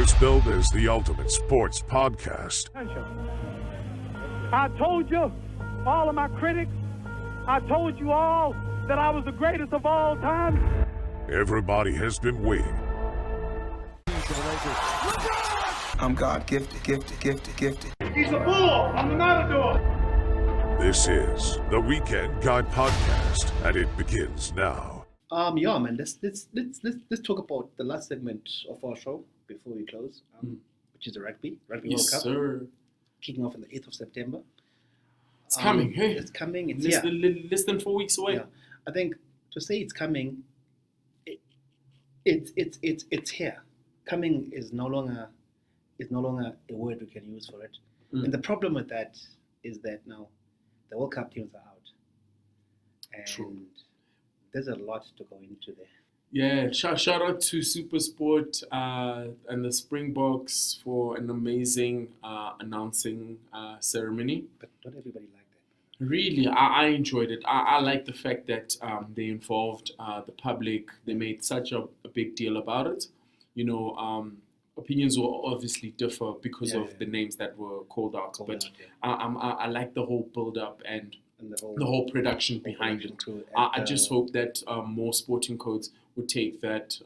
It's billed as the ultimate sports podcast. I told you, all of my critics, I told you all that I was the greatest of all time. Everybody has been waiting. I'm God gifted. He's a bull. I'm the matador. This is the Weekend Guy Podcast, and it begins now. Yeah, man. Let's talk about the last segment of our show before we close, which is the Rugby World Cup, sir. kicking off on the 8th of September. It's coming, hey? It's coming. It's less than 4 weeks away. Yeah. I think to say it's coming, it's here. Coming is no longer a word we can use for it. And the problem with that is that now the World Cup teams are out, and True. there's a lot to go into there. Yeah, shout out to SuperSport and the Springboks for an amazing announcing ceremony. But not everybody liked that. Really, I enjoyed it. I like the fact that they involved the public. They made such a big deal about it. You know, opinions will obviously differ because of the names that were called out. I like the whole build-up and the whole production behind it. I just hope that more sporting codes would take that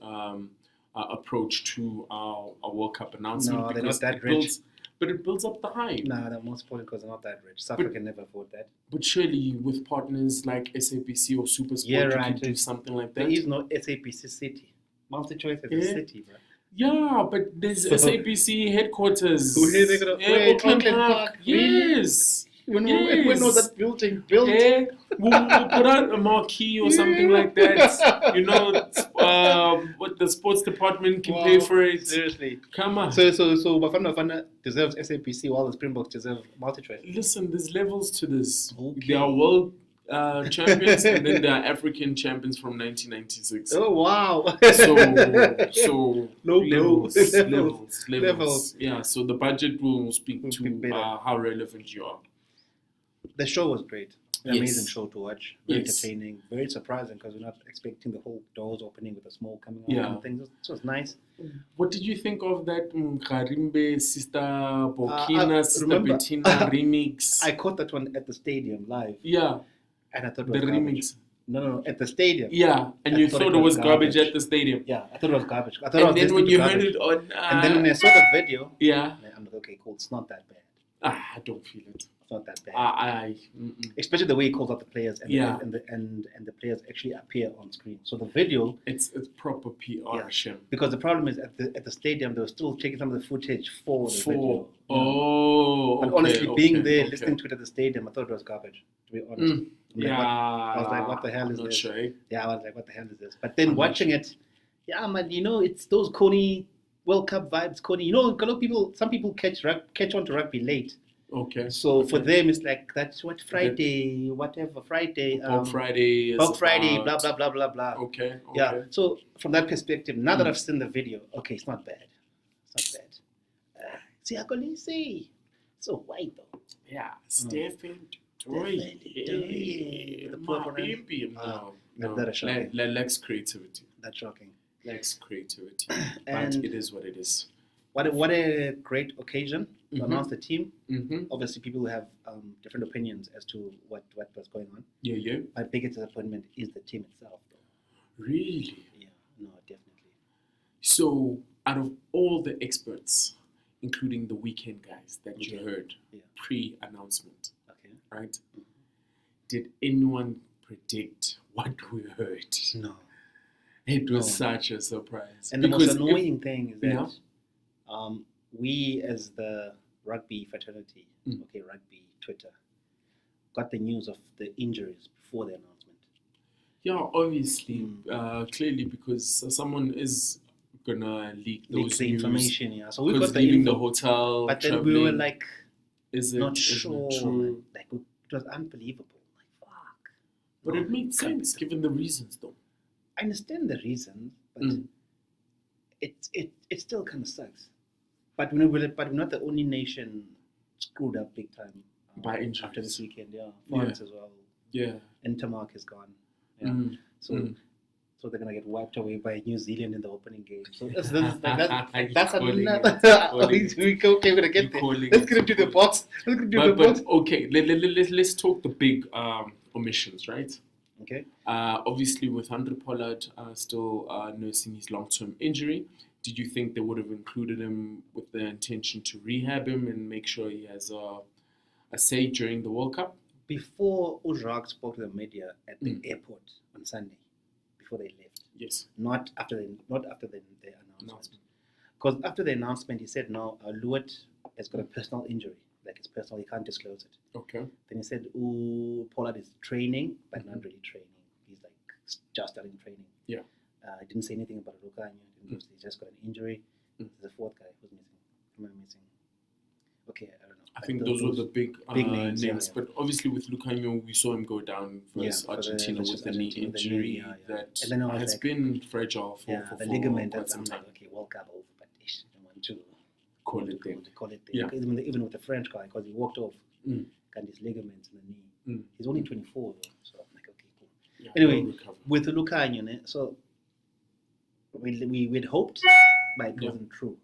approach to a World Cup announcement. No, they're not that rich. But it builds up the hype. Nah, the most sporting codes are not that rich. South Africa can never afford that. But surely with partners like SABC or SuperSport, you can do something like that. There is no SABC city. Multi-choice is a city, bro. Yeah, but there's SABC headquarters. Auckland Park. Yes. When was that building built? Yeah. We'll put out a marquee or something like that. You know, what the sports department can pay for it. Seriously. Come on. So Bafana deserves SABC while the Springboks deserve multi-choice. Listen, there's levels to this. Okay. There are world champions and then there are African champions from 1996. Oh, wow. So levels. Yeah, so the budget will speak to how relevant you are. The show was great. An amazing Yes. shoe to watch. Very Yes. entertaining. Very surprising because we're not expecting the whole doors opening with the smoke coming out Yeah. and things. It was nice. What did you think of that Karimbe Sister Burkina Sister remember- Bettina remix? I caught that one at the stadium live, Yeah, and I thought it the was garbage. remix. No, at the stadium. Yeah, and I you thought thought it it was was garbage garbage. at the stadium. Yeah, I thought it was garbage. I thought I was And then when listening you to heard garbage. it on... And then when I saw the video, yeah, I'm like, okay, cool. It's not that bad. I don't feel it. It's not that bad. Mm-mm. Especially the way he calls out the players and, Yeah. and the players actually appear on screen. So the video, It's proper PR, Yeah. Shem. because the problem is at the stadium they were still taking some of the footage for the video. Oh, But okay, honestly, being there, okay. listening to it at the stadium, I thought it was garbage. To be honest, I'm like, Yeah, I was like, what the hell I'm is not this? sure. Eh? Yeah, I was like, what the hell is this? But then I'm not watching it, yeah, man, you know, it's those Coney World Cup vibes. Coney, you know, a lot of people, some people catch on to rugby late. Okay. So for them, it's like that's what Friday, whatever Friday, Bog Friday. Bog Friday, blah about- blah blah blah blah. Okay. Yeah. So from that perspective, now that I've seen the video, okay, it's not bad. It's not bad. Sihle. So white though. Yeah. Stephen Toy. The poor baby. No. that is shocking. Lacks creativity. That's shocking. Lacks creativity. And But it is what it is. What a great occasion to announce the team. Mm-hmm. Obviously, people have different opinions as to what was going on. Yeah. My biggest disappointment is the team itself, though. Really? Yeah, no, definitely. So, out of all the experts, including the weekend guys that you Okay. heard Yeah. pre-announcement, Okay. right? Did anyone predict what we heard? No. It was No. such a surprise. And the Because most if- annoying thing is that Yeah. we, as the rugby fraternity, rugby Twitter, got the news of the injuries before the announcement. Yeah, obviously, clearly, because someone is gonna leak Leak those the news. information, yeah. So we Because got the leaving the info, hotel, but then we traveling, were like is it not is it sure. true? Like it was unbelievable. Like fuck. But No, it made sense given the reasons, though. I understand the reasons, but it still kind of sucks. But we're not the only nation screwed up big time By injuries. after this weekend. Yeah, France as well. Yeah. Intermark is gone. Yeah. Mm. So So they're gonna get wiped away by New Zealand in the opening game. So that's Calling another. it. Okay, we're gonna get You're there. calling Let's it. get into the box. Let's get into the But box. okay, let's talk the big omissions, right? Okay. Obviously, with Andre Pollard still nursing his long-term injury, did you think they would have included him with the intention to rehab him and make sure he has a say during the World Cup? Before Ujrak spoke to the media at the airport on Sunday, before they left, Yes. not after the announcement. Because after the announcement, he said, no, Luat has got a personal injury. Like it's personal, he can't disclose it. Okay. Then he said, Pollard is training, but not really training. He's like just starting training. Yeah. He didn't say anything about Lukanyo. He just got an injury. There's a fourth guy who's missing. Who am I missing? Okay, I don't know. I think those were the big names. Yeah. But obviously with Lukanyo, we saw him go down versus Argentina with the knee injury that and then has been fragile for the ligament. quite That's some I'm time. like, okay, World Cup over, but I don't want to Call it then. Call it Yeah. Even with the French guy, because he walked off, got his ligaments in the knee. He's only 24 though, so I'm like, okay, cool. Yeah, Anyway, he'll recover. with the Lukanyo, so we'd hoped, but it wasn't true.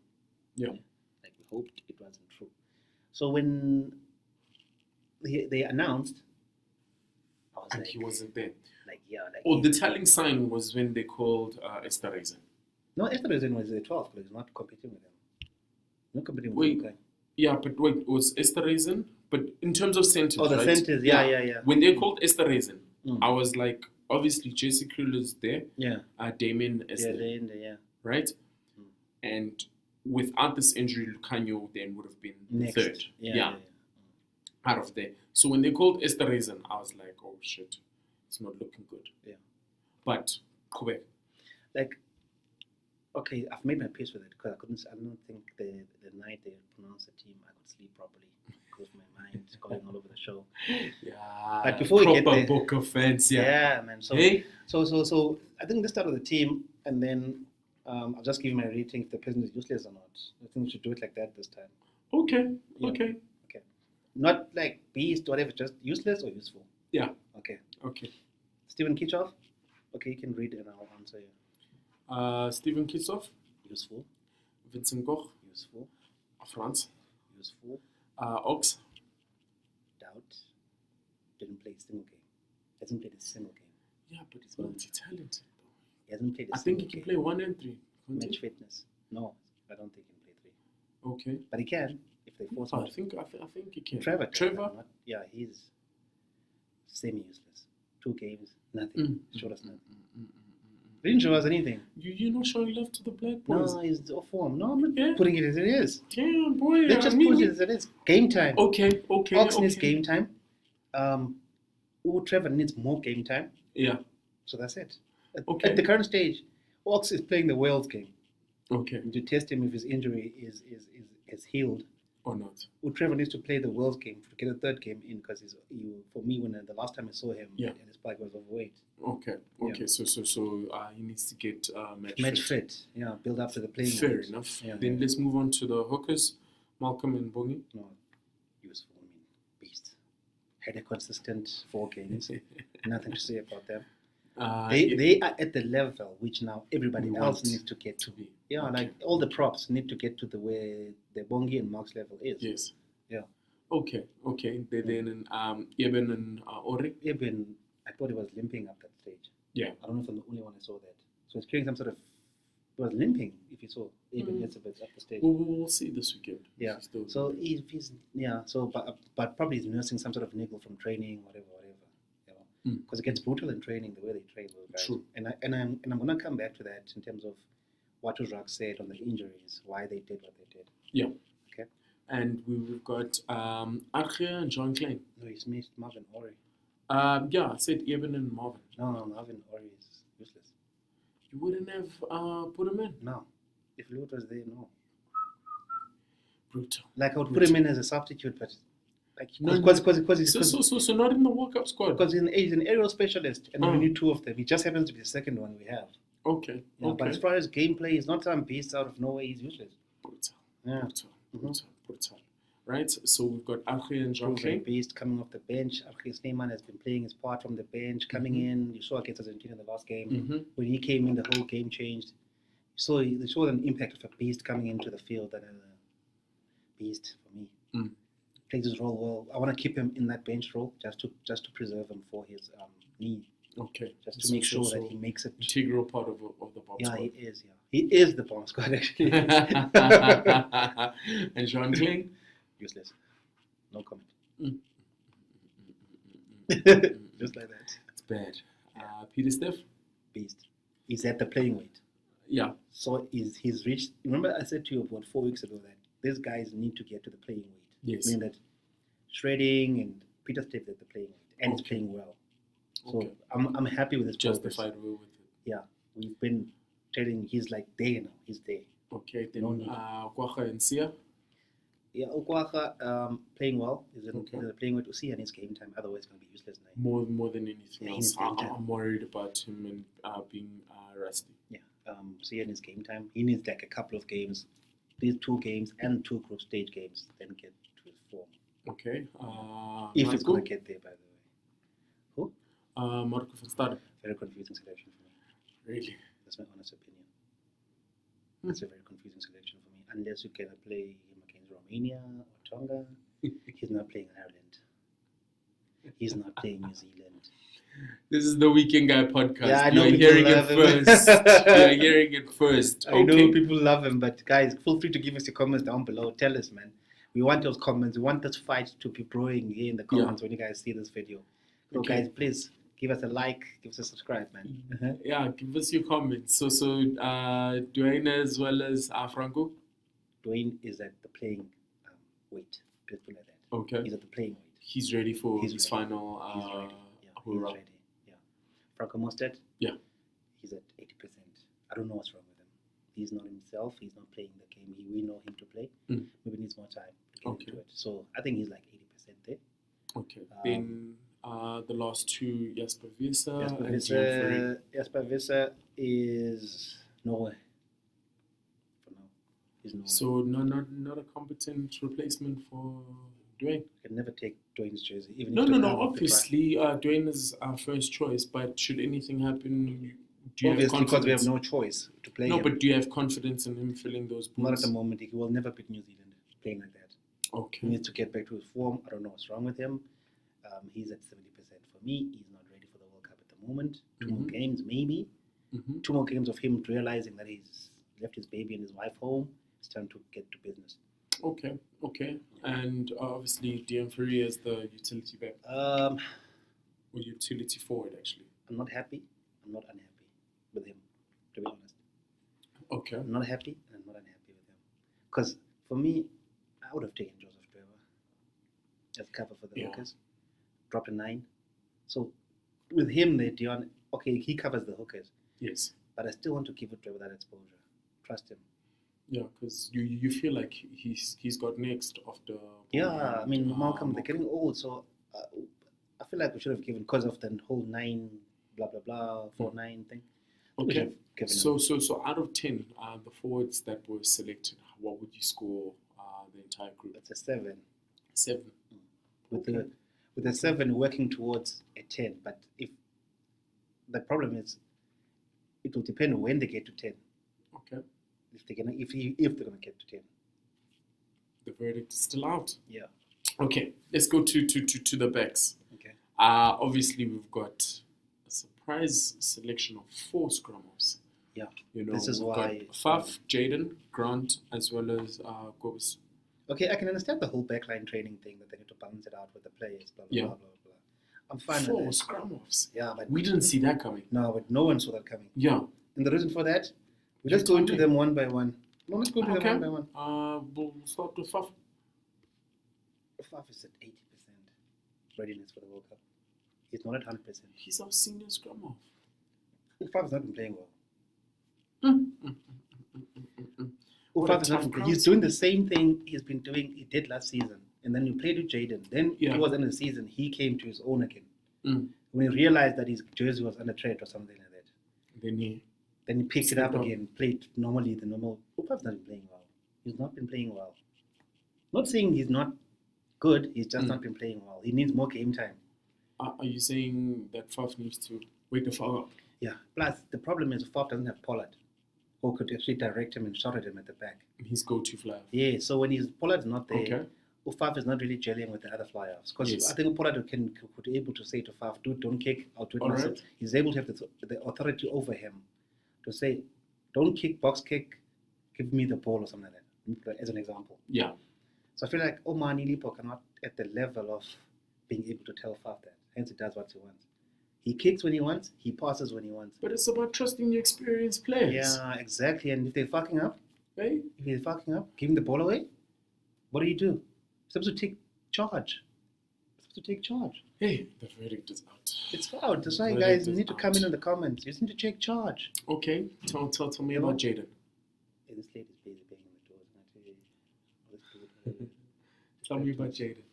Yeah. Like we hoped it wasn't true. So when they announced, I was And like, he wasn't there. like yeah, like Oh, the telling sign was when they called Esterhazy. no, Esterhazy was the 12th, but he's not competing with them. Not competing with Wait, Lukanyo. Yeah, but wait, it was Esterhazy? But in terms of sentence, Oh, the right? centers, yeah. When they called Esterhazy, Mm. I was like, obviously Jesse Krill is there, Yeah, Damien is yeah, there, they're in there, yeah. right? And without this injury, Lukanyo then would have been Next. third. Yeah. Out of there. So when they called Esterhazy, I was like, oh shit, it's not looking good. Yeah. But Quebec. Like, okay, I've made my peace with it because I don't think the night they pronounced the team, I could sleep properly because my mind is going all over the show. Yeah. But before we get proper there- book of fans, Yeah, man. So, Hey? so I think this start of the team, and then I'll just give my rating if the person is useless or not. I think we should do it like that this time. Okay. Yeah. Okay. Not like beast, whatever, just useless or useful. Yeah. Okay. Okay. Stephen Kitchoff. Okay, you can read and I'll answer you. Steven Kitsoff, Useful, Vincent Koch, useful, France, useful. Ox. Doubt. Didn't play a single game. Hasn't played a single game. Yeah, but he's multi-talented. He hasn't played a I think single he can game. play 1 and 3. can't he? Match fitness. No, I don't think he can play 3. Okay. But he can if they force him. I think he can. Trevor. Trevor. Yeah, he's semi-useless. 2 games, nothing. Showed us nothing. Didn't show us anything. You're not showing love to the black boys. No, he's off form. No, I'm not Yeah. putting it as it is. Damn, boy. Let's just put it as it is. Game time. Okay. Ox needs game time. Trevor needs more game time. Yeah. So that's it. Okay. At the current stage, Ox is playing the Wales game. Okay. To test him if his injury is healed. Or not. Trevor needs to play the Wales game to get a third game in because for me, when the last time I saw him, Yeah. his bike was overweight. Okay. So he needs to get Match fit. Yeah, build up to the playing. Fair field. enough. Yeah, Then let's move on to the hookers, Malcolm and Bongi. No, useful. I mean, beast. Had a consistent 4 games. Nothing to say about them. They are at the level which now everybody We else want needs to get to. be. Yeah, Okay. like all the props need to get to the way the Bongi and Mark's level is. Yes. Yeah. Okay. Then Eben and Ori. Even I thought he was limping up that stage. Yeah. I don't know if I'm the only one who saw that. So he's carrying some sort of. He was limping. If you saw even Elizabeth up the stage. We'll see this weekend. Yeah. He's still- So he's So but probably he's nursing some sort of niggle from training, whatever. You know, because it gets brutal in training the way they train those guys. True. And I'm gonna come back to that in terms of what Ujrak said on the injuries, why they did what they did. Yeah. Okay. And we've got Archie and John Klein. No, he's missed Marvin Ori. Yeah, I said Eben and Marvin. No, Marvin Ori is useless. You wouldn't have put him in. No, if Lut was there, no. Brutal. Like I would put him in as a substitute, but like No, because So not in the World Cup squad. he's an aerial specialist, and we Oh. need 2 of them. He just happens to be the second one we have. Okay. Yeah, But as far as gameplay, he's not some beast out of nowhere. He's useless. Brutal. Yeah. Brutal. right? So we've got Archie and Proven Jean-Claude. beast coming off the bench. Archie Sneeman has been playing his part from the bench, coming in. You saw against Argentina in the last game. Mhm. When he came in, the whole game changed. So they showed an impact of a beast coming into the field and a beast for me. Mm. Plays his role well. I want to keep him in that bench role just to preserve him for his knee, Okay. just to make sure that he makes it. Integral part of the bomb Yeah, squad. he is. Yeah, he is the bomb squad actually. And Jean-Claude? Useless. No comment. Mm. Just like that. It's bad. Peter Steph? Beast. He's at the playing weight. Yeah. So he's reached. Remember, I said to you about 4 weeks ago that these guys need to get to the playing weight. Yes. I mean that Shredding and Peter Steph at the playing weight, and he's Okay. playing well. So Okay. I'm happy with his progress. Justified with it. Yeah, we've been telling he's like there now. He's there. Okay. Then No need. Kwacha and Sia? Yeah, Okwacha playing well. He's Okay. playing with Usi and his game time. Otherwise, it's going to be useless now. More than anything Yeah, else. he's game time. I'm worried about him and being rusty. Yeah, Usi and his game time. He needs like a couple of games, these 2 games and 2 group stage games, then get to his form. Okay. If it's Marco? going to get there, by the way. Who? Marco van Staden. Very confusing selection for me. Really? That's my honest opinion. It's a very confusing selection for me. Unless you can play him against Romania or Tonga, he's not playing Ireland. He's not playing New Zealand. This is the Weekend Guy podcast. Yeah, I know You're people hearing it love him. first. You're hearing it first. I know people love him, but guys, feel free to give us your comments down below. Tell us, man. We want those comments. We want this fight to be brewing here in the comments when you guys see this video. So, Okay. guys, please give us a like, give us a subscribe, man. Yeah, give us your comments. So Dwayne as well as Franco. Dwayne is at the playing weight. Let's put it like that. Okay. He's at the playing weight. He's ready for He's his ready. final He's ready. Yeah, he's hurrah. ready. Yeah. Franco Mostert. Yeah. He's at 80%. I don't know what's wrong with him. He's not himself. He's not playing the game we know him to play. Mm. Maybe needs more time to get Okay. into it. So I think he's like 80% there. Okay. Then the last 2, Jasper Visa and Dion Jasper Visser is nowhere for now. He's nowhere. So not a competent replacement for Dwayne. I can never take Dwayne's jersey. Even No. if they have the price. Obviously, Dwayne is our first choice. But should anything happen, do you have Obviously, because we have confidence? no choice to play No, him. but do you have confidence in him filling those Not at boots? the moment. He will never beat New Zealand playing like that. He Okay. needs to get back to his form. I don't know what's wrong with him. He's at 70% for me. He's not ready for the World Cup at the moment. 2 more Mhm. games, maybe. Mm-hmm. 2 more games of him realizing that he's left his baby and his wife home. It's time to get to business. Okay. And obviously, Dion Ferry as the utility back Um, or utility forward, actually. I'm not happy. I'm not unhappy with him, to be honest. Okay. I'm not happy and I'm not unhappy with him. Because for me, I would have taken Joseph Trevor as cover for the Yeah. hookers. Dropped a 9. So with him there, Dion, okay, he covers the hookers. Yes. But I still want to give Trevor that exposure. Trust him. Yeah, because you feel like he's got next after. Yeah, I mean, Malcolm, they're Malcolm. getting old, so I feel like we should have given, because of the whole 9, blah, blah, blah, 4-9 thing. We should Okay. have given So out of 10, the forwards that were selected, what would you score the entire group? It's a 7. 7. With Okay. with a 7 working towards a 10. But if the problem is, it will depend on when they get to 10. Okay. If they're gonna get to 10. The verdict is still out. Yeah. Okay, let's go to the backs. Okay. Obviously, we've got a surprise selection of 4 scrum-offs. Yeah. You know, This is we've why- got Faf, Jaden, Grant, as well as Gobus. Okay, I can understand the whole backline training thing that they need to balance it out with the players. Blah blah Yeah. blah blah blah. I'm fine 4 with that. scrum-offs. Yeah, but We didn't see that coming. no, but no one saw that coming. Yeah. And the reason for that, we You just go tell into me. them one by one. No, let's go into Okay. them one by one. We'll start with Faf. Faf is at 80% readiness for the World Cup. He's not at 100%. He's our senior scrum-off. Faf has not been playing well. What a Faf has not tough been, he's crowd. doing the same thing he did last season. And then you played with Jaden. Then Yeah. towards the end of the season, he came to his own again. Mm. When he realized that his jersey was under threat or something like that. Then he Then he picked it up Slipped up. again, played normally the normal. Faf's not been playing well. He's not been playing well. Not saying he's not good, he's just not been playing well. He needs more game time. Are you saying that Faf needs to wake the fuck up? Yeah. Plus, the problem is Faf doesn't have Pollard, who could actually direct him and shout at him at the back. His go-to flyer. Yeah, so when Pollard's not there, Okay. Faf is not really gelling with the other flyers. Because Yes. I think Pollard could able to say to Faf, dude, don't kick, I'll do it All myself. right. He's able to have the authority over him to say, don't kick, box kick, give me the ball or something like that, as an example. Yeah. So I feel like Omani Lipo cannot at the level of being able to tell Faf that. Hence, he does what he wants. He kicks when he wants, he passes when he wants. But it's about trusting your experienced players. Yeah, exactly. And if they're fucking up, Hey? giving the ball away, what do? You're supposed to take charge. Hey, the verdict is out. It's out. That's why, The guys, verdict you is need to come out. in the comments. You need to take charge. Okay, tell me about Jaden. Hey, this lady's busy banging the doors. And I tell you, this dude, Tell me about Jaden.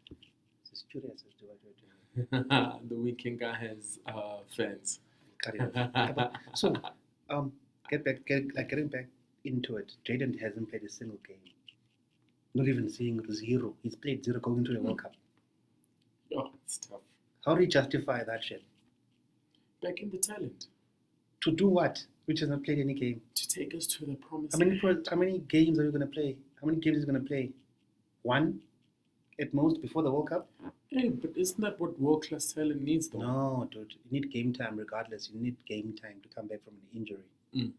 This is curious as to what you're doing. The weekend guy has fans. Cut it off. So, getting back into it, Jaden hasn't played a single game. Not even seeing zero. He's played zero going into the World Cup. Oh, it's tough. How do you justify that shit? Back in the talent To do what? Which has not played any game. to take us to the promised How many games are you going to play? How many games is he going to play? One at most before the World Cup? Hey, but isn't that what world-class talent needs, though? No, dude. You need game time regardless. You need game time to come back from an injury. Mm.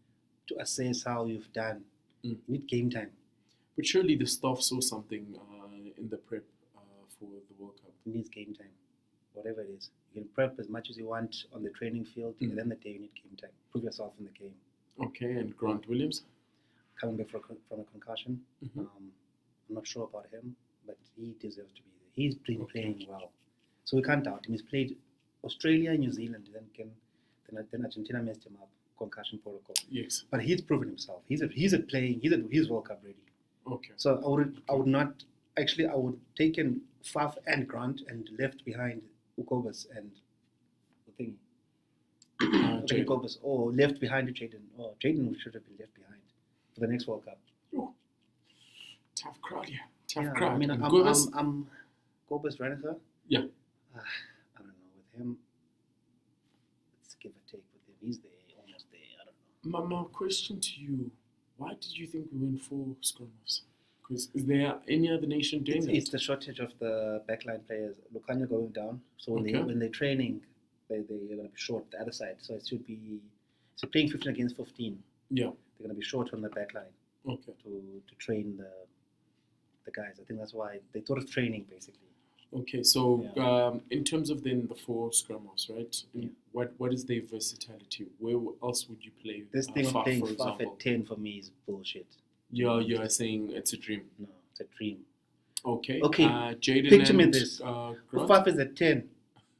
To assess how you've done. Mm. You need game time. But surely the staff saw something in the prep for the World Cup. You need game time. Whatever it is. You can prep as much as you want on the training field. Mm. At the end of the day, you need game time. Prove yourself in the game. Okay, and Grant Williams? Coming back from a concussion. Mhm. I'm not sure about him, but he deserves to be there. He's been Okay. playing well. So we can't doubt him. He's played Australia, New Zealand, then Argentina messed him up. Concussion protocol. Yes. But he's proven himself. He's World Cup ready. Okay. So I would taken Faf and Grant and left behind Ukobus and the thingy. Jaden. Ukobus, or left behind Jaden. Oh, Jaden should have been left behind for the next World Cup. Ooh. Tough crowd, yeah. Tough Yeah, crowd. I mean, And I'm Gobus? Gobus Renacher. Yeah. I don't know with him. It's give or take with him. He's there, almost there. I don't know. My question to you, why did you think we went for scrum-offs? Because is there any other nation doing It's that? the shortage of the backline players. Lucania going down. So when Okay. they're training, they're going to be short the other side. So it should be. So playing 15 against 15, Yeah. they're going to be short on the backline Okay. to train the guys. I think that's why they thought of training basically. Okay, so in terms of then the four scrum-offs, right? Yeah. What is their versatility? Where else would you play? This thing of Faf, playing for Faf example? at 10 for me is bullshit. You're saying it's a dream. No, it's a dream. Okay. Okay, Jaden picture me and this. Grant? Faf is at 10.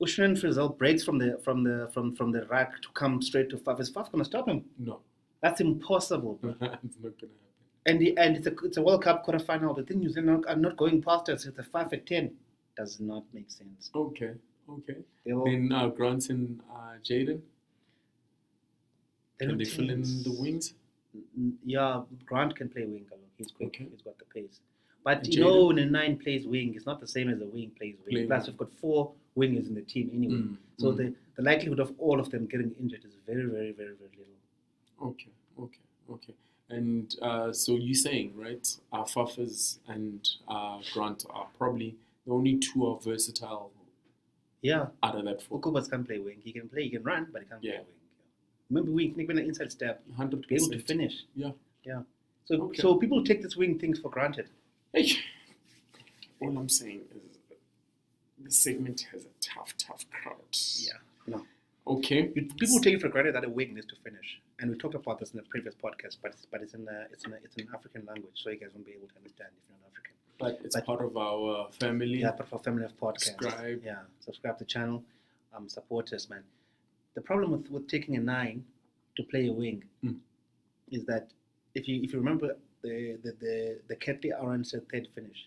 Ushran Frizzell breaks from the rack to come straight to Faf. Is Faf going to stop him? No, That's impossible, bro. it's not gonna happen. And it's a World Cup quarterfinal. The thing New Zealand are not going past us. It's a 5 at 10. Does not make sense. Okay. They will, Then Grant and Jaden, they're can not they fill in teams. the wings? Yeah, Grant can play wing. He's quick. Okay. He's got the pace. But And you know, Jaden? when a 9 plays wing, it's not the same as a wing plays wing. Play Plus, wing. we've got 4 wingers in the team anyway. Mm, So mm. the likelihood of all of them getting injured is very, very, very, very little. Okay. And so you're saying, right, Fafas and Grant are probably the only two are versatile Yeah. out of that four. Okubas can play wing. He can run, but he can't Yeah. play wing. Remember, wing, even an inside step, 100%. to be able to finish. Yeah. So, Okay. so people take this wing things for granted. Hey, all I'm saying is the segment has a tough crowd. No. Okay. People take it for granted that a wing needs to finish, and we talked about this in the previous podcast. But it's in an African language, so you guys won't be able to understand if you're not African. But it's part of our family. Yeah, but for family of podcast, Subscribe. Yeah, subscribe to the channel. Support us, man. The problem with taking a 9 to play a wing is that if you remember the Ketley Orange third finish,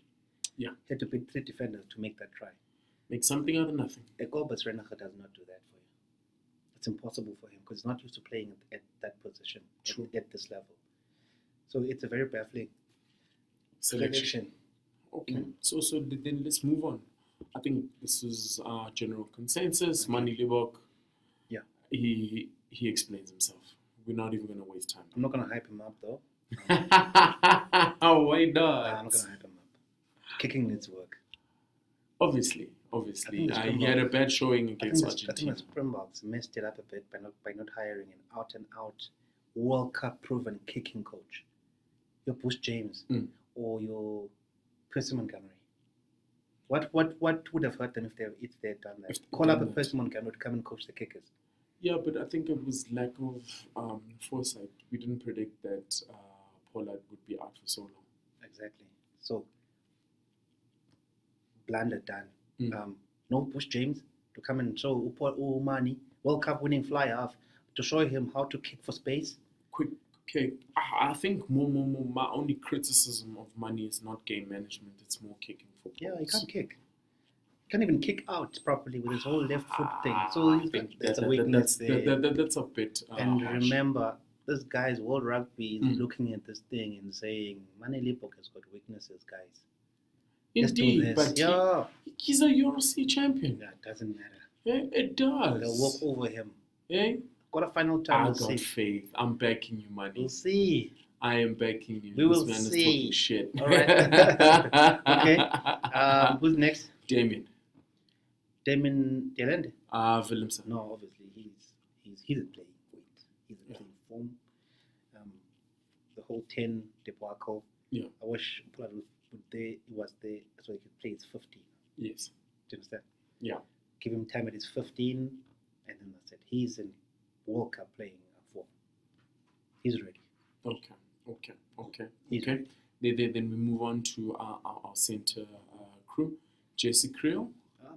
Yeah. he had to beat 3 defenders to make that try. Make something out of nothing. Ekobus Renacher does not do that for you. It's impossible for him because he's not used to playing at that position True. at this level. So it's a very baffling. selection. Okay, so then let's move on. I think this is general consensus. Manny Libok, Yeah. he explains himself. We're not even going to waste time. I'm not gonna hype him up though. Why I'm not? not gonna hype him up. Kicking needs work. Obviously. I think the He had a Springboks- bad showing I think, against I think Argentina. the Springboks messed it up a bit by not hiring an out and out World Cup proven kicking coach. Your Bush James Mm. or your Percy Montgomery. What would have hurt them if they had done that? If they'd Call up done a that. Percy Montgomery to come and coach the kickers. Yeah, but I think it was lack of foresight. We didn't predict that Pollard would be out for so long. Exactly. So blunder done. Mm. No Bush James to come and show Umani, World Cup winning fly half, to show him how to kick for space. Quick, okay. I think more. My only criticism of Money is not game management. It's more kicking football. Yeah, he can't kick. He can't even kick out properly with his whole left foot thing. So I he's think there's a weakness there. that's a bit. And harsh. remember, this guy's World Rugby is Mm. looking at this thing and saying, Mane Lipok has got weaknesses, guys. Let's do Indeed, this. but Yeah. he's a URC champion. Yeah, it doesn't matter. Yeah, it does. They'll walk over him. Yeah? Got a final time. I We'll got see. faith. I'm backing you, Money. We'll see. I am backing you. We This will man is see. talking shit. All right. Okay. Who's next? Damien. Damon Delende? Willemse. No, obviously he's a playing weight. He's a playing form. The whole 10 debacle. Yeah. I wish Pollard was there so he could play his 15. Yes. Do you understand? Yeah. Give him time at his 15, and then that's it. He's in World Cup playing form. He's ready. Okay. He's ready. Then we move on to our center crew. Jesse Creel.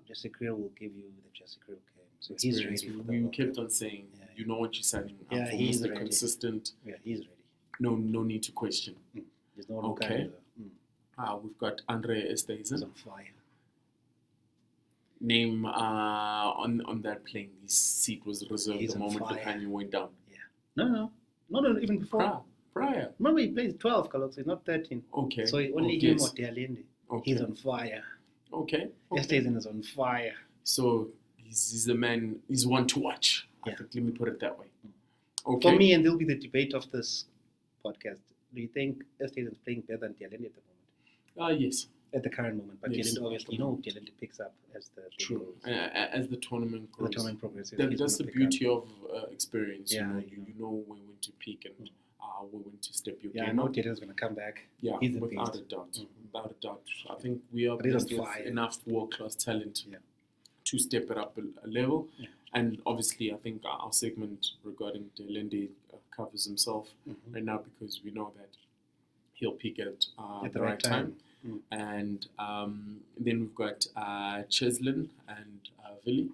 Jesse Creel will give you the Jesse Creel game. So he's ready. Experience. For the We World kept Cup. on saying, Yeah, you know what you're signing up Yeah, for. he's Mr. ready. Consistent. Yeah, he's ready. No need to question. There's no Okay. guy. We've got Andre He's Esterhuizen. on fire. Name on that plane. His seat was reserved He's the on moment fire. Lukanyo went down. No, even before. Prior. Remember, he plays 12 colors, he's not 13. Okay. So only okay. him or Dialende. Okay. He's on fire. Okay. Esterhuizen is on fire. So he's the man. He's one to watch. I Yeah. think. Let me put it that way. Okay. For me, and there'll be the debate of this podcast. Do you think Esterhuizen is playing better than Dialende at the moment? Yes. At the current moment, but Yes. Dialende obviously, Dialende picks up as the True. goes. As the tournament The goes. tournament progresses. That's the beauty of experience. Yeah, you know when to peak and when to step your Yeah, I game know up. Dialende's going to come back. Yeah, He's a without beast. a doubt. Mhm. Without a doubt. I think we are But he's on blessed with fire. enough world-class talent Yeah. to step it up a level. Yeah. And obviously, I think our segment regarding Delende covers himself Mhm. right now because we know that he'll peak at the right time. Mm. And then we've got Cheslin and Villy.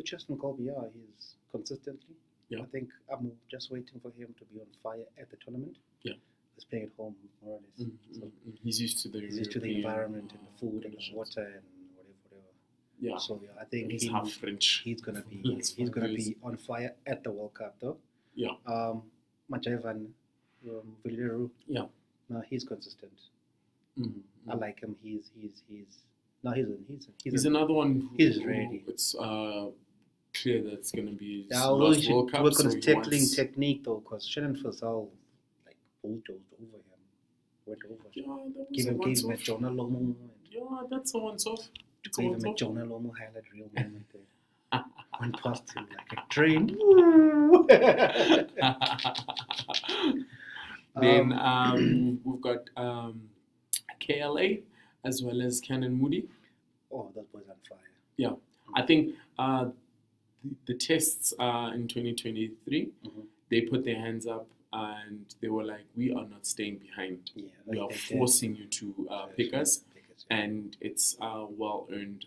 Justin Colby, yeah, he's consistently. Yeah. I think I'm just waiting for him to be on fire at the tournament. Yeah. He's playing at home, more or less. So He's used to the he's used to the European, environment and the food and the conditions. water and whatever. Yeah, So yeah, I think he's half French. he's gonna be Let's he's gonna focus. be on fire at the World Cup though. Yeah. Majavan Villeru. Yeah. No, he's consistent. Mm. I like him. He's another one. he's ready. It's clear that it's going to be his Yeah, although he last should World Cup. work on so his he tackling wants- technique though, because Shannon Fussell like bulldozed over him, went over. Yeah, that was Give a him a once-off. Jonah Lomo and Yeah, that's a once-off. It's a gave him a once-off. Jonah Lomo highlight reel moment there. Went past him like a train. Then we've got KLA as well as Canon Moody. Oh, that boy's on fire. Yeah, I think the tests in 2023, Mhm. they put their hands up and they were like, we are not staying behind. Yeah, We are they did. forcing you to pick us, Pick us, yeah. and it's well-earned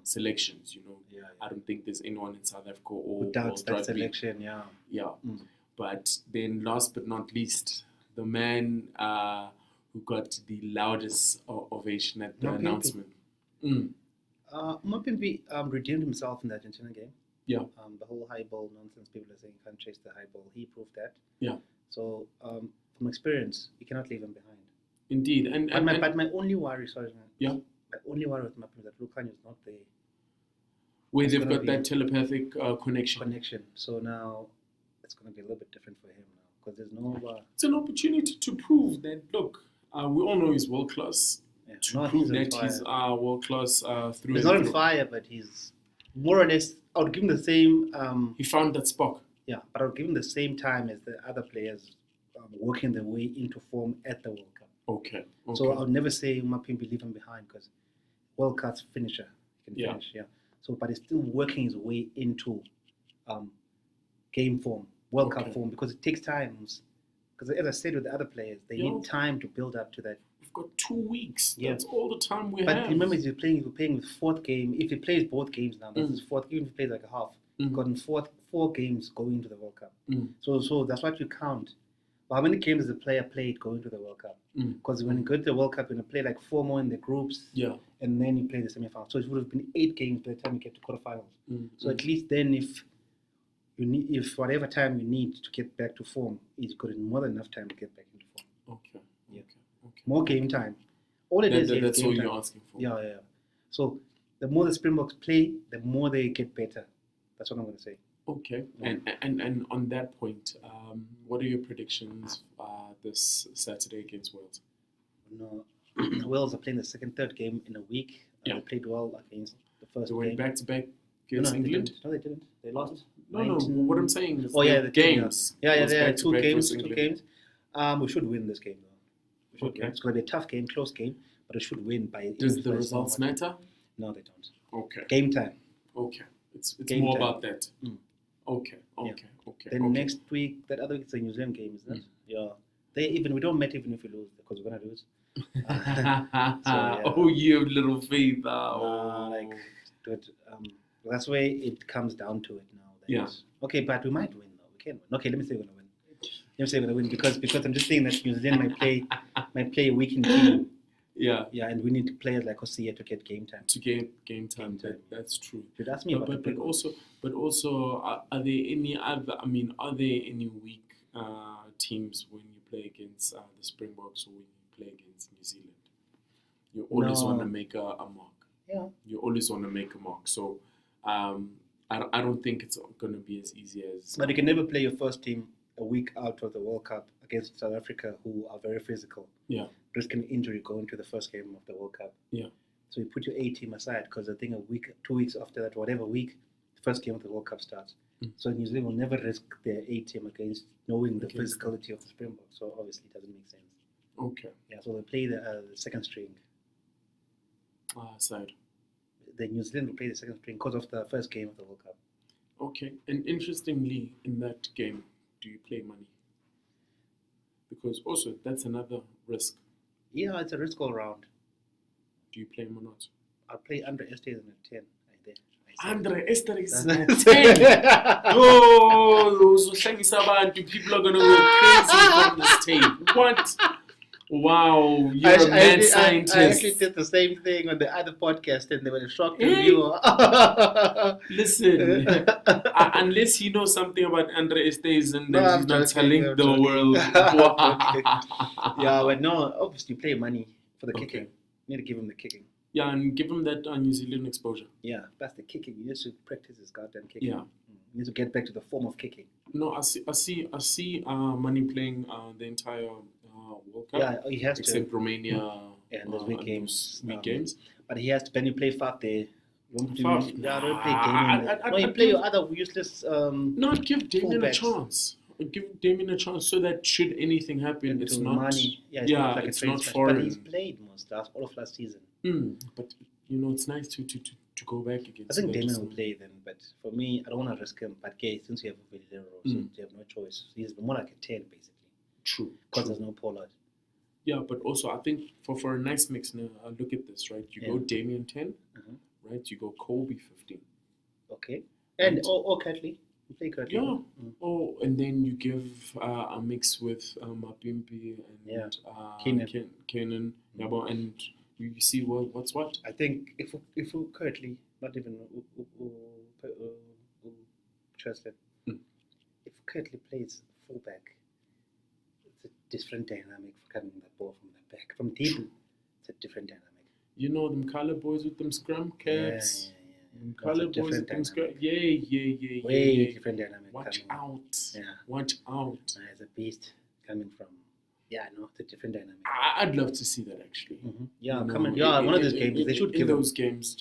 selections. You know, Yeah, I don't think there's anyone in South Africa or Who doubts world that rugby. selection? Yeah. Yeah, Mm. but then last but not least, the man who got the loudest ovation at the Mapimpi. announcement. Mapimpi redeemed himself in the Argentina game. Yeah. The whole high ball nonsense, people are saying you can't chase the high ball. He proved that. Yeah. So from experience, you cannot leave him behind. Indeed. And But my only worry, sorry, man. yeah, My only worry with Mbappe is that Lukaku is not there. where It's they've gonna got be that telepathic connection. So now it's going to be a little bit different for him now because there's no. It's an opportunity to prove that, look, we all know he's world class. Yeah, To no, prove he's on that fire. he's world class through He's and not on through. fire, but he's more or less. I would give him the same. He found that spark. Yeah, but I would give him the same time as the other players working their way into form at the World Cup. Okay. So I would never say Mbappe be leaving behind because World Cup's finisher. He can Yeah. finish, yeah. So, but he's still working his way into game form, World Cup Okay. form, because it takes time. Because as I said with the other players, they Yeah. need time to build up to that. We've got 2 weeks. Yeah. That's all the time we But have. remember, you're playing with fourth game. If he plays both games now, this Mm. is fourth. Even if he plays like a half, he's Mm. gotten four games going into the World Cup. Mm. So that's what you count. But how many games does a player played going to the World Cup? Mm. Because when you go to the World Cup, you're going to play like 4 more in the groups, Yeah. and then you play the semi-final. So it would have been 8 games by the time you get to quarterfinals. Mm. So at least then, if whatever time you need to get back to form, he's got more than enough time to get back into form. Okay. Yeah. Okay. More game time. All it is That's game all time. you're asking for. Yeah. So the more the Springboks play, the more they get better. That's what I'm going to say. Okay. Yeah. And on that point, what are your predictions this Saturday against Wales? No, Wales are playing the third game in a week. Yeah. They played well against the first They went game. back to back No, against they England. didn't. No, they didn't. They lost. No. 19 What I'm saying is Oh yeah, the the games. Yeah, was there are back to two back games. versus Two England. games. We should win this game though. We should Okay. win. It's going to be a tough game, close game, but we should win by. Does by the results small matter? margin. No, they don't. Okay. Game time. Okay. It's Game more time. about that. Mm. Okay. Yeah. Okay. Then okay. next week, that other week is a New Zealand game, isn't it? Yeah. We don't matter even if we lose because we're gonna lose. yeah. Oh, you have little faith. But that's where it comes down to it now. Yeah. Okay, but we might win though. We can win. Okay, let me say we're gonna win. Let me say we're gonna win because I'm just saying that New Zealand might play a weakened team. Yeah. Yeah, and we need players like Osea to get game time. To game time. Game time. That's true. You'd ask me about But the also, are there any other? I mean, are there any weak teams when you play against the Springboks or when you play against New Zealand? You always No. want to make a mark. Yeah. You always want to make a mark. So, I don't think it's going to be as easy as. But you can never play your first team a week out of the World Cup against South Africa, who are very physical. Yeah. Risking injury going to the first game of the World Cup. Yeah. So you put your A team aside because I think 2 weeks after that, whatever week, the first game of the World Cup starts. Mm. So New Zealand will never risk their A team against knowing the Against physicality of the Springboks. So obviously it doesn't make sense. Okay. Yeah. So they play the second string. Side. The New Zealand will play the second string because of the first game of the World Cup. Okay. And interestingly, in that game, do you play money? Because also that's another risk. Yeah, it's a risk all round. Do you play him or not? I'll play Andre Estes in a 10. Andre Esther is 10. Oh, uzohlengisa abantu. People are gonna go crazy from this tape. What? Wow, you're a mad scientist. I actually did the same thing on the other podcast and they were shocked Hey. reviewer. Listen, unless you know something about Andre Estes and No, that I'm he's not joking, telling I'm the joking. world. Yeah, but no, obviously play money for the Okay. kicking. You need to give him the kicking. Yeah, and give him that New Zealand exposure. Yeah, that's the kicking. You need to practice his goddamn kicking. Yeah. You need to get back to the form of kicking. No, I see Money playing the entire World Cup. Yeah, he has Except to. Romania. And those week and games. those week games. But he has to, when you play Faf there, you want to Faf? yeah, don't play Nah, Damien. I- No, you play your other useless Not give Damien a fullbacks. chance. Give Damien a chance so that should anything happen, it's to not. money. Yeah, yeah, not like it's a trade not smash. foreign. But he's played all of last season. But it's nice to go back against. I think Damien that. will play then, but for me, I don't want to risk him. But okay, since you have a Villarreal, so you have no choice. He's more like a 10 basically, True. because there's no Pollard. Yeah, but also I think for a nice mix now, look at this, right? You go Damien 10, Mhm. right? You go Kobe 15. Okay, and or Catley, you play Catley. Yeah. Oh, and then you give a mix with Mapimpi and Kenan, Yabo, and you see what's what. I think if Catley, not even Chesley, if Catley plays fullback, it's a different dynamic for coming that ball from the back. back from table, it's a different dynamic. You know them color boys with them scrum caps. Them That's a color boys different with them scrum. dynamic. Yeah. Way different dynamic. Watch coming. out. Yeah. Watch out. As a beast coming from. Yeah, no, it's a different dynamic. I'd love to see that actually. Yeah, You know, coming. Yeah, one of those games in- they should in give him. those games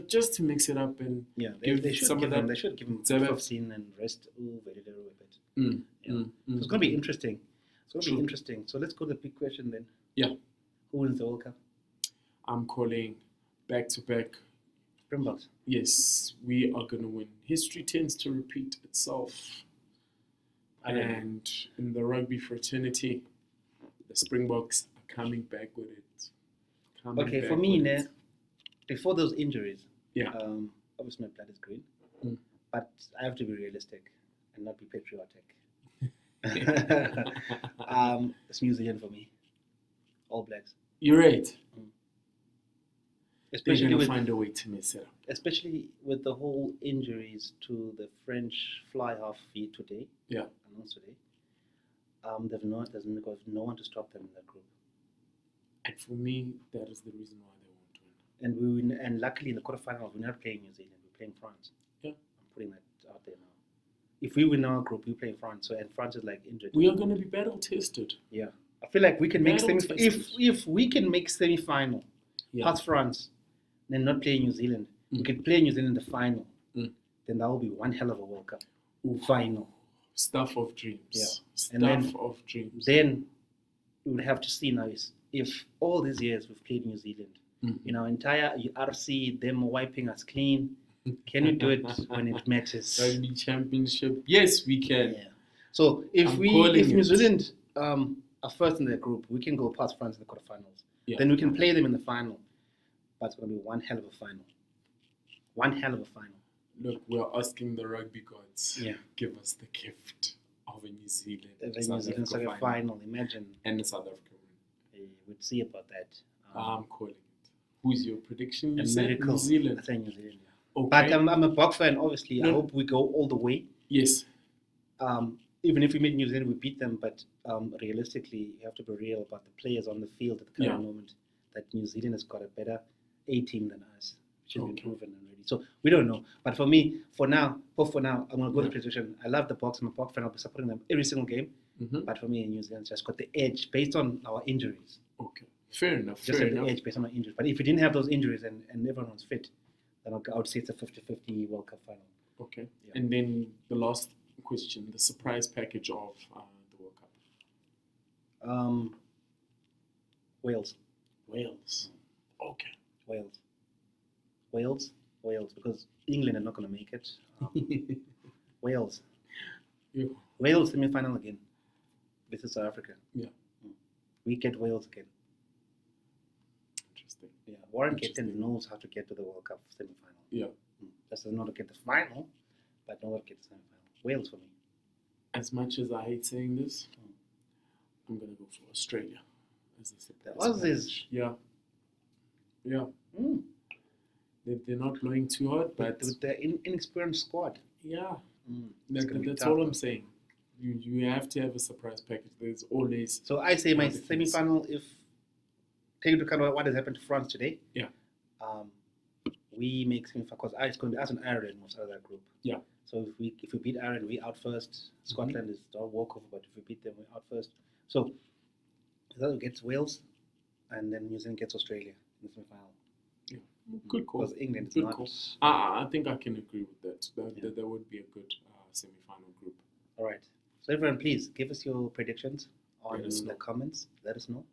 just to mix it up and Yeah, give they should some give of him. that. They should give him Zebeth. 15 and rest. Ooh, very little a bit. So it's mm. gonna be interesting. It's gonna True. be interesting. So let's go to the big question then. Yeah. Who wins the World Cup? I'm calling back to back. Springboks. Yes, we are gonna win. History tends to repeat itself. I don't know. And in the rugby fraternity, the Springboks are coming back with it. Coming Okay, back for me, with ne, it. before those injuries, Yeah. obviously my blood is green, Mm. but I have to be realistic and not be patriotic. It's New Zealand for me. All Blacks. You're right. They're Especially gonna with, find a way to mess it up. especially with the whole injuries to the French fly half feet today. Yeah. Announced today. There's no one to stop them in that group. And for me, that is the reason why they won't win. And we win, and luckily in the quarterfinals we're not playing New Zealand, we're playing France. Yeah. I'm putting that out there now. If we win our group, we play France. So and France is like injured. We are going to be battle tested. Yeah. I feel like we can make Battle semi. tested. If we can make semi-final, Yeah. past France, then not play New Zealand. We Mm. can play New Zealand in the final. Mm. Then that will be one hell of a World Cup. Ooh. Final. Stuff of dreams. Yeah. Stuff And then- of dreams. Then we would have to see now is if all these years we've played New Zealand, Mhm. in our entire RC, them wiping us clean, can you do it when it matters? Rugby championship. Yes, we can. Yeah. So if I'm calling if New it. Zealand are first in their group, we can go past France in the quarterfinals. Yeah. Then we can play them in the final. But it's going to be one hell of a final. One hell of a final. Look, we're asking the rugby gods. Yeah. Give us the gift of a New Zealand. The New South Zealand Africa soccer final. Imagine. And the South Africa win. We'd see about that. I'm calling it. Who's your prediction? You a said miracle. New Zealand. I say New Zealand. Okay. But I'm a Bok fan, obviously. I No. hope we go all the way. Yes. Even if we meet New Zealand, we beat them. But realistically, you have to be real about the players on the field at the current Yeah. moment. That New Zealand has got a better A team than us, which has been Okay. proven already. So we don't know. But for me, for now, I'm going to go with the prediction. I love the Boks. I'm a Bok fan. I'll be supporting them every single game. Mm-hmm. But for me, New Zealand's just got the edge based on our injuries. Okay. Fair enough. Just Fair have the enough. edge based on our injuries. But if we didn't have those injuries and everyone was fit, then I would say it's a 50-50 World Cup final. Okay. Yeah. And then the last question, the surprise package of the World Cup. Wales. Wales. Okay. Wales, because England are not going to make it. Wales, You- Wales semi-final again. This is South Africa. Yeah. We get Wales again. Interesting. Yeah, Warren Interesting. Keaton knows how to get to the World Cup semi-final. Yeah. Just doesn't know how to get the final, but know how to get the semi-final. Wales for me. As much as I hate saying this, I'm gonna go for Australia as the surprise The Aussies. package. Yeah. Yeah. Mm. They're not blowing too hard, but With the inexperienced squad. yeah. It's gonna be That's tough. all I'm saying. You have to have a surprise package. There's always So I say my Yeah, the case. semi-final, if take into account what has happened to France today. Yeah. We make semi-final because it's going to be us and Ireland most out of that group. Yeah. So if we beat Ireland, we out first. Scotland is our walkover, but if we beat them, we're out first. So that gets Wales, and then New Zealand gets Australia in the semi-final. good call. Because England is Good not. call. I think I can agree with that. Yeah. That would be a good semi-final group. All right. So everyone, please give us your predictions on Let us the know. comments. Let us know.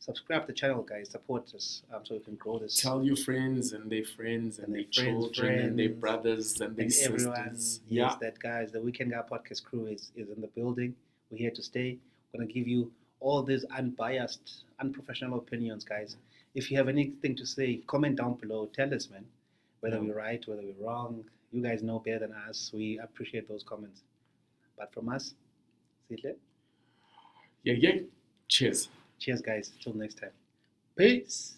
Subscribe to the channel, guys. Support us so we can grow this. Tell your friends and their friends and, And their their friends' children and their friends brothers and their and everyone. sisters. Yes, Yeah. that guys, the Weekend Guy podcast crew is in the building. We're here to stay. We're gonna give you all these unbiased, unprofessional opinions, guys. If you have anything to say, comment down below. Tell us, man, whether Yeah. we're right, whether we're wrong. You guys know better than us. We appreciate those comments. But from us, Sihle, Yeah. Cheers. cheers, guys. Till next time. Peace.